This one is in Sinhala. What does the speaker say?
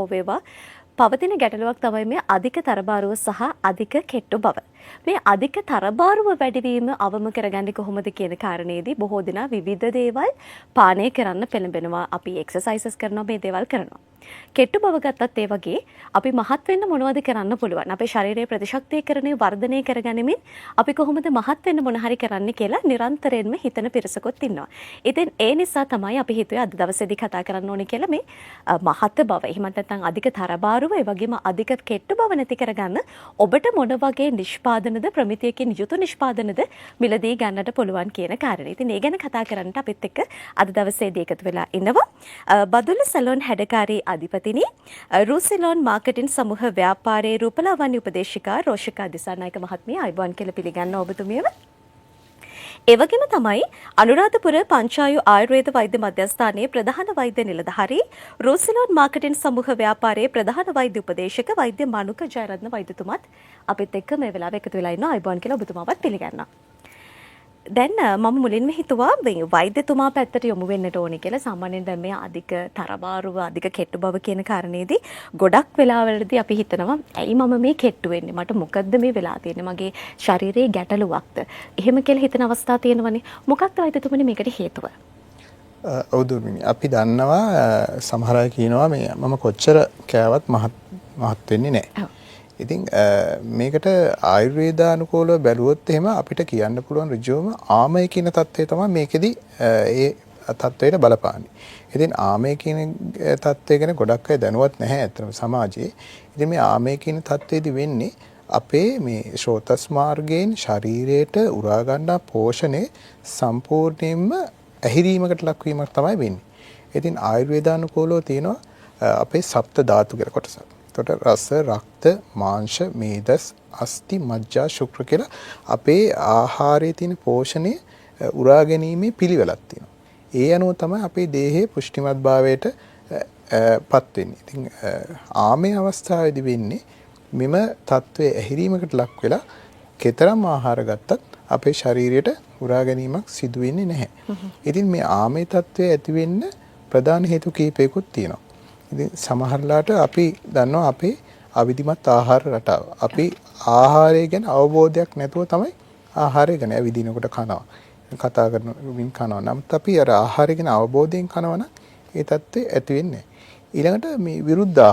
වේවා පවතින ගැටලුවක් තමයි මේ අධික තරබාරුව සහ අධික කෙට්ටු බව. මේ අධික තරබාරුව වැඩිවීම අවම කරගන්නේ කොහොමද කියන කාරණේදී බොහෝ දෙනා විවිධ දේවල් පානය කරන්න පෙළඹෙනවා. අපි එක්සර්සයිසස් කරනවා, මේ දේවල් කරනවා. කෙට්ටු බව ගත්තත් ඒ වගේ අපි මහත් වෙන්න මොනවද කරන්න පුළුවන්? අපේ ශරීරයේ ප්‍රතිශක්තිකරණය වර්ධනය කරගනිමින් අපි කොහොමද මහත් වෙන්න මොන හරි කරන්න කියලා නිරන්තරයෙන්ම හිතන පිරිසකුත් ඉන්නවා. ඉතින් ඒ නිසා තමයි අපි හිතුවේ අද දවසේදී කතා කරන්න ඕනේ කියලා මේ මහත් බව. එහෙම නැත්නම් අධික තරබාරුව, ඒ වගේම අධික කෙට්ටු බව නැති කරගන්න ඔබට මොන වගේ නිෂ්පාදනද, ප්‍රමිතියකින් යුතු නිෂ්පාදනද මිලදී ගන්නට පුළුවන් කියන කාරණේ. ඉතින් ඒ ගැන කතා කරන්නට අපිත් එක්ක අද දවසේදී එකතු වෙලා ඉනවා. බදුල්ල සැලොන් හැඩකාරී අධිපතිනි, රූසිලොන් මාකටින් සමූහ ව්‍යාපාරයේ රූපලාවන්‍ය උපදේශිකා රෝෂිකා දිසානායක මහත්මිය අයබෝන් කියලා පිළිගන්න ඔබතුමියව. ඒ වගේම තමයි අනුරාධපුර පංචායු ආයුර්වේද වෛද්‍ය මධ්‍යස්ථානයේ ප්‍රධාන වෛද්‍ය නිලධාරී, රූසිලොන් මාකටින් සමූහ ව්‍යාපාරයේ ප්‍රධාන වෛද්‍ය උපදේශක වෛද්‍ය මනුක ජයරත්න වෛද්‍යතුමත් අපිත් එක්ක මේ වෙලාවේ එකතු වෙලා ඉන්නවා. අයබෝන් කියලා ඔබතුමාවත් පිළිගන්නවා. දැන් මම මුලින්ම හිතුවා මේ වෛද්‍යතුමා පැත්තට යොමු වෙන්නට ඕනේ කියලා. සාමාන්‍යයෙන් දැන් මේ අධික තරබාරුව, අධික කෙට්ටු බව කියන කාරණේදී ගොඩක් වෙලාවලදී අපි හිතනවා ඇයි මම මේ කෙට්ටු වෙන්නේ? මට මොකද්ද මේ වෙලා තියෙන්නේ? මගේ ශරීරයේ ගැටලුවක්ද? එහෙම කියලා හිතන අවස්ථා තියෙනවනේ. මොකක්ද වෛද්‍යතුමනි මේකට හේතුව? ඔව් දුමිනි. අපි දන්නවා සමහර අය කියනවා මේ මම කොච්චර කෑවත් මහත් වෙන්නේ නැහැ. ඉතින් මේකට ආයුර්වේදානුකූලව බැලුවොත් එහෙම අපිට කියන්න පුළුවන් ඍජුවම ආමය කියන தත්ත්වය තමයි මේකෙදි ඒ தත්ත්වයට බලපාන්නේ. ඉතින් ආමය කියන தත්ත්වය ගැන ගොඩක් අය දැනුවත් නැහැ අතන සමාජයේ. ඉතින් මේ ආමය කියන தත්ත්වයේදී වෙන්නේ අපේ මේ ශ්‍රෝතස් මාර්ගයෙන් ශරීරයට උරා ගන්නා පෝෂණය සම්පූර්ණයෙන්ම ඇහිරීමකට ලක්වීමක් තමයි වෙන්නේ. ඉතින් ආයුර්වේදානුකූලව තියෙනවා අපේ සප්ත ධාතු කියලා කොටසක්. රස, රක්ත, මාංශ, මේදස්, අස්ථි, මජ්ජා, ශුක්‍ර කියලා අපේ ආහාරයේ තියෙන පෝෂණය උරා ගැනීමේ පිළිවෙලක් තියෙනවා. ඒ අනුව තමයි අපේ දේහයේ පුෂ්ටිමත් භාවයට පත් වෙන්නේ. ඉතින් ආමේ අවස්ථාවේදී වෙන්නේ මෙම තත්වයේ ඇහිරීමකට ලක් වෙලා කතරම් ආහාර ගත්තත් අපේ ශරීරයට උරා ගැනීමක් සිදු වෙන්නේ නැහැ. ඉතින් මේ ආමේ තත්වයේ ඇති වෙන්න ප්‍රධාන හේතු කීපයකුත් තියෙනවා. ඉතින් සමහරලාට අපි දන්නවා අපේ අවිධිමත් ආහාර රටාව. අපි ආහාරය ගැන අවබෝධයක් නැතුව තමයි ආහාරය ගැන ඇවිදිනකොට කනවා. කතා කරනමින් කනවා. නමුත් අපි අර ආහාරය ගැන අවබෝධයෙන් කනවා නම් ඒ தත්ත්වය ඇති වෙන්නේ නැහැ. ඊළඟට මේ විරුද්ධ